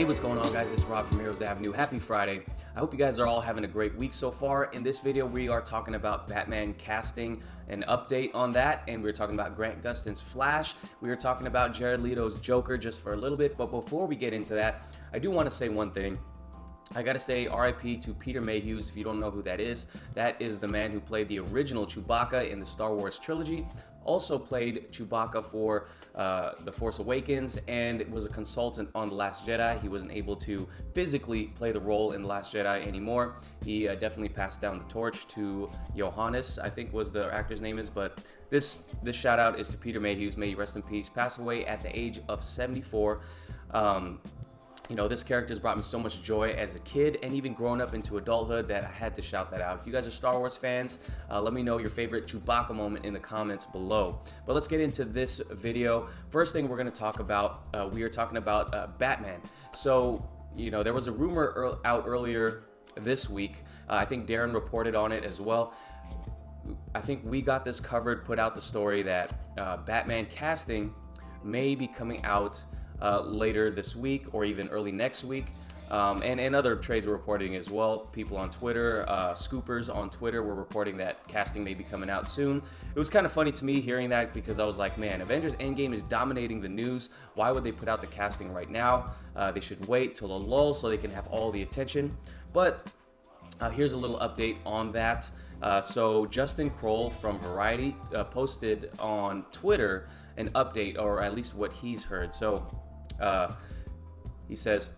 Hey, what's going on, guys? It's Rob from Heroes Avenue. Happy Friday. I hope you guys are all having a great week so far. In this video, we are talking about Batman casting, an update on that, and we're talking about Grant Gustin's Flash. We are talking about Jared Leto's Joker just for a little bit, but before we get into that, I do want to say one thing. I gotta say RIP to Peter Mayhews. If you don't know who that is the man who played the original Chewbacca in the Star Wars trilogy, also played Chewbacca for The Force Awakens, and was a consultant on The Last Jedi. He wasn't able to physically play the role in The Last Jedi anymore. He definitely passed down the torch to Johannes, I think was the actor's name is, but this shout out is to Peter Mayhews. May he rest in peace. Passed away at the age of 74. You know, this character has brought me so much joy as a kid and even growing up into adulthood that I had to shout that out. If you guys are Star Wars fans, let me know your favorite Chewbacca moment in the comments below. But let's get into this video. First thing we're going to talk about, we are talking about Batman. So, you know, there was a rumor out earlier this week. I think Darren reported on it as well. I think we got this covered, put out the story that Batman casting may be coming out later this week or even early next week, and other trades were reporting as well. People on Twitter, scoopers on Twitter were reporting that casting may be coming out soon. It was kind of funny to me hearing that because I was like, man, Avengers Endgame is dominating the news. Why would they put out the casting right now? They should wait till a lull so they can have all the attention. But here's a little update on that. So Justin Kroll from Variety posted on Twitter an update, or at least what he's heard. So he says,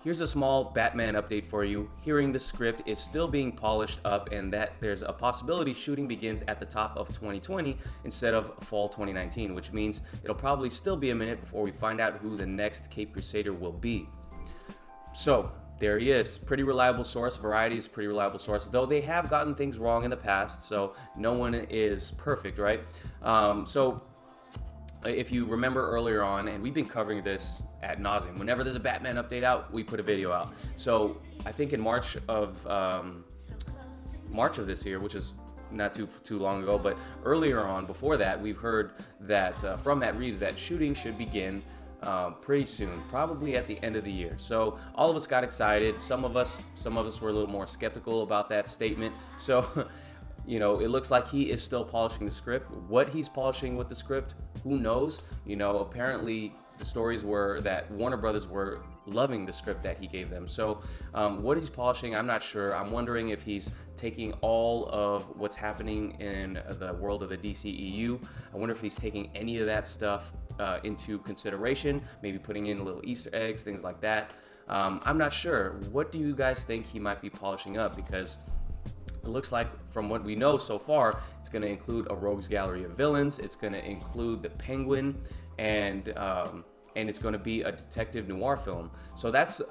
here's a small Batman update for you. Hearing the script is still being polished up and that there's a possibility shooting begins at the top of 2020 instead of fall 2019, which means it'll probably still be a minute before we find out who the next Cape Crusader will be. So there he is. Pretty reliable source. Variety is a pretty reliable source, though they have gotten things wrong in the past, so no one is perfect, right? So if you remember earlier on, and we've been covering this ad nauseum, whenever there's a Batman update out, we put a video out. So I think in March of this year, which is not too long ago, but earlier on, before that, we've heard that from Matt Reeves that shooting should begin pretty soon, probably at the end of the year. So all of us got excited. Some of us were a little more skeptical about that statement. So you know, it looks like he is still polishing the script. What he's polishing with the script, who knows? You know, apparently the stories were that Warner Brothers were loving the script that he gave them. So what he's polishing, I'm not sure. I'm wondering if he's taking all of what's happening in the world of the DCEU. I wonder if he's taking any of that stuff into consideration, maybe putting in little Easter eggs, things like that. I'm not sure. What do you guys think he might be polishing up? Because it looks like, from what we know so far, it's going to include a rogues gallery of villains. It's going to include the Penguin, and it's going to be a detective noir film. So that's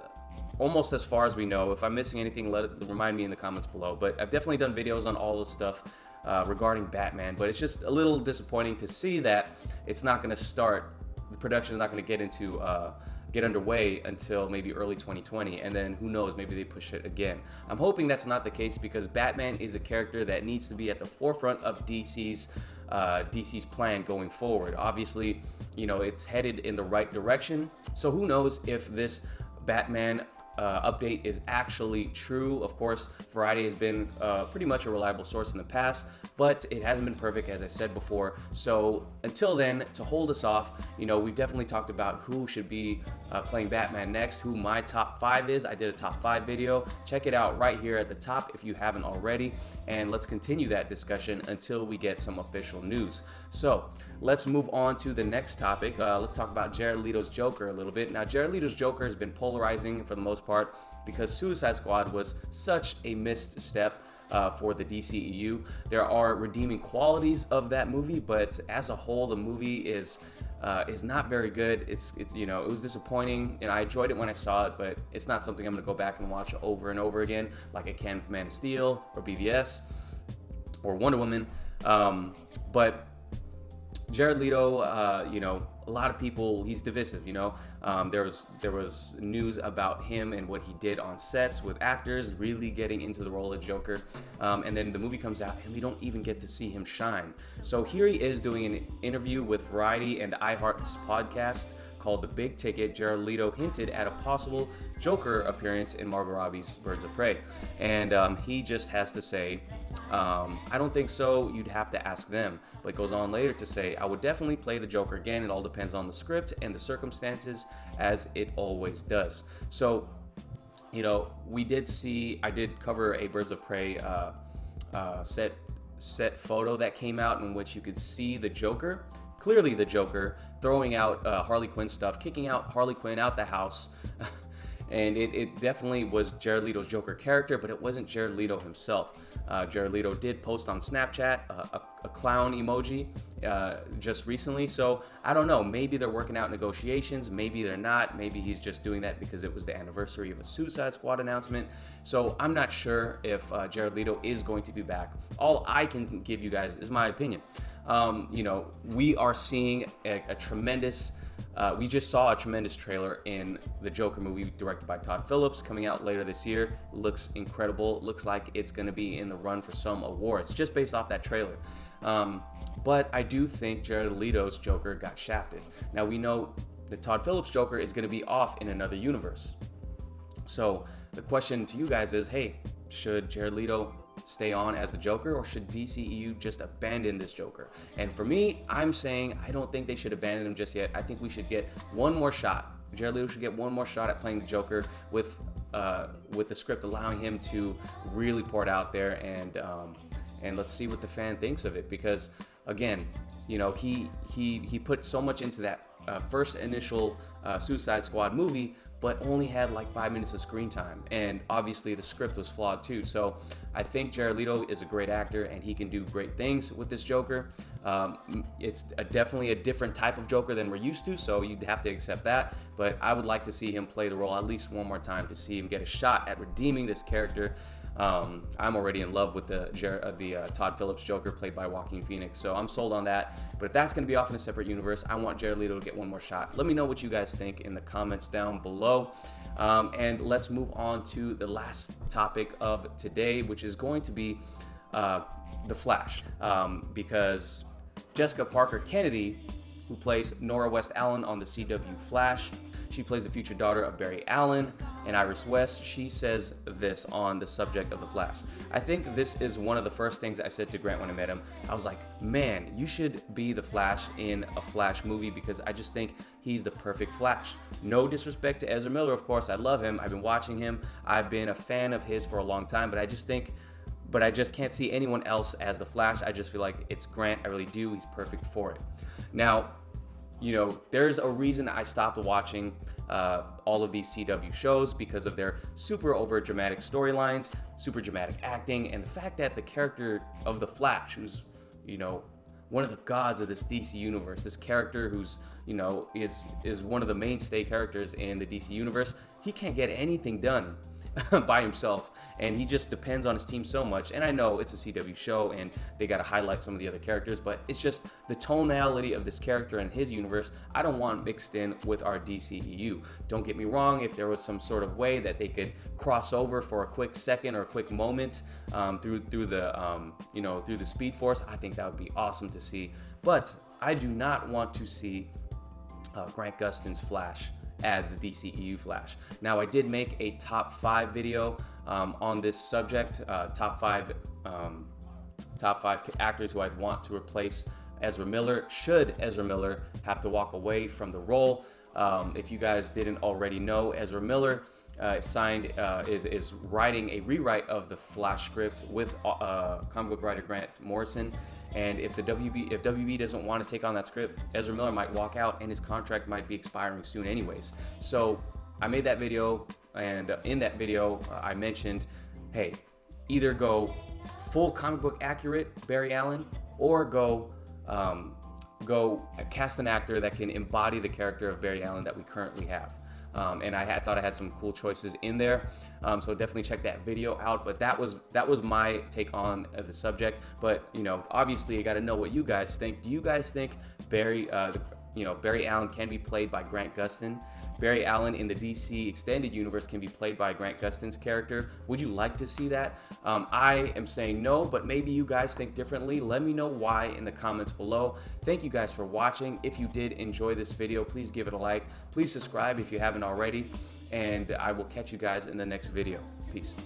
almost as far as we know. If I'm missing anything, remind me in the comments below. But I've definitely done videos on all this stuff regarding Batman. But it's just a little disappointing to see that it's not going to start. The production is not going to get underway until maybe early 2020, and then who knows, maybe they push it again. I'm hoping that's not the case because Batman is a character that needs to be at the forefront of DC's plan going forward. Obviously, you know, it's headed in the right direction, so who knows if this Batman update is actually true. Of course, Variety has been pretty much a reliable source in the past, but it hasn't been perfect, as I said before. So until then, to hold us off, you know, we've definitely talked about who should be playing Batman next, who my top 5 is. I did a top 5 video. Check it out right here at the top if you haven't already, and let's continue that discussion until we get some official news. So let's move on to the next topic. Let's talk about Jared Leto's Joker a little bit. Now, Jared Leto's Joker has been polarizing for the most part because Suicide Squad was such a missed step for the DCEU. There are redeeming qualities of that movie, but as a whole, the movie is not very good. It's you know, it was disappointing, and I enjoyed it when I saw it, but it's not something I'm gonna go back and watch over and over again like I can with Man of Steel or BVS or Wonder Woman. But Jared Leto, you know, a lot of people, he's divisive, you know. There was news about him and what he did on sets with actors, really getting into the role of Joker. And then the movie comes out and we don't even get to see him shine. So here he is doing an interview with Variety and iHeart's podcast called The Big Ticket, Jared Leto hinted at a possible Joker appearance in Margot Robbie's Birds of Prey. And he just has to say, I don't think so, you'd have to ask them. But goes on later to say, I would definitely play the Joker again. It all depends on the script and the circumstances, as it always does. So, you know, I did cover a Birds of Prey set photo that came out in which you could see the Joker, clearly the Joker, throwing out Harley Quinn stuff, kicking out Harley Quinn out the house. And it definitely was Jared Leto's Joker character, but it wasn't Jared Leto himself. Jared Leto did post on Snapchat a clown emoji just recently. So I don't know, maybe they're working out negotiations, maybe they're not, maybe he's just doing that because it was the anniversary of a Suicide Squad announcement. So I'm not sure if Jared Leto is going to be back. All I can give you guys is my opinion. You know, we are seeing a tremendous we just saw a tremendous trailer in the Joker movie directed by Todd Phillips coming out later this year. Looks incredible. Looks like it's going to be in the run for some awards just based off that trailer. But I do think Jared Leto's Joker got shafted. Now we know that Todd Phillips' Joker is going to be off in another universe. So the question to you guys is, hey, should Jared Leto stay on as the Joker, or should DCEU just abandon this Joker? And for me, I'm saying I don't think they should abandon him just yet. I think we should get one more shot. Jared Leto should get one more shot at playing the Joker with the script allowing him to really pour it out there, and let's see what the fan thinks of it. Because again, you know, he put so much into that first initial Suicide Squad movie, but only had like 5 minutes of screen time. And obviously the script was flawed too. So I think Jared Leto is a great actor and he can do great things with this Joker. It's definitely a different type of Joker than we're used to, so you'd have to accept that. But I would like to see him play the role at least one more time to see him get a shot at redeeming this character. I'm already in love with the Todd Phillips Joker played by Joaquin Phoenix, so I'm sold on that. But if that's going to be off in a separate universe, I want Jared Leto to get one more shot. Let me know what you guys think in the comments down below. And let's move on to the last topic of today, which is going to be The Flash. Because Jessica Parker Kennedy, who plays Nora West Allen on the CW Flash, she plays the future daughter of Barry Allen and Iris West. She says this on the subject of The Flash. I think this is one of the first things I said to Grant when I met him. I was like, man, you should be the Flash in a Flash movie, because I just think he's the perfect Flash. No disrespect to Ezra Miller, of course. I love him. I've been watching him. I've been a fan of his for a long time, but I just can't see anyone else as the Flash. I just feel like it's Grant. I really do. He's perfect for it. Now, you know, there's a reason I stopped watching all of these CW shows, because of their super over dramatic storylines, super dramatic acting, and the fact that the character of the Flash, who's, you know, one of the gods of this DC universe, this character who's, you know, is one of the mainstay characters in the DC universe, he can't get anything done by himself, and he just depends on his team so much. And I know it's a CW show and they got to highlight some of the other characters, but it's just the tonality of this character and his universe I don't want mixed in with our DCEU. Don't get me wrong, if there was some sort of way that they could cross over for a quick second or a quick moment through the Speed Force, I think that would be awesome to see. But I do not want to see Grant Gustin's Flash as the DCEU Flash. Now, I did make a top 5 video on this subject, top five actors who I'd want to replace Ezra Miller, should Ezra Miller have to walk away from the role. If you guys didn't already know, Ezra Miller is writing a rewrite of the Flash script with comic book writer Grant Morrison. And if WB doesn't want to take on that script, Ezra Miller might walk out and his contract might be expiring soon anyways. So I made that video, and in that video I mentioned, hey, either go full comic book accurate Barry Allen, or go cast an actor that can embody the character of Barry Allen that we currently have. And I thought I had some cool choices in there, so definitely check that video out. But that was my take on the subject. But you know, obviously, you got to know what you guys think. Do you guys think Barry Allen can be played by Grant Gustin? Barry Allen in the DC Extended Universe can be played by Grant Gustin's character. Would you like to see that? I am saying no, but maybe you guys think differently. Let me know why in the comments below. Thank you guys for watching. If you did enjoy this video, please give it a like. Please subscribe if you haven't already, and I will catch you guys in the next video. Peace.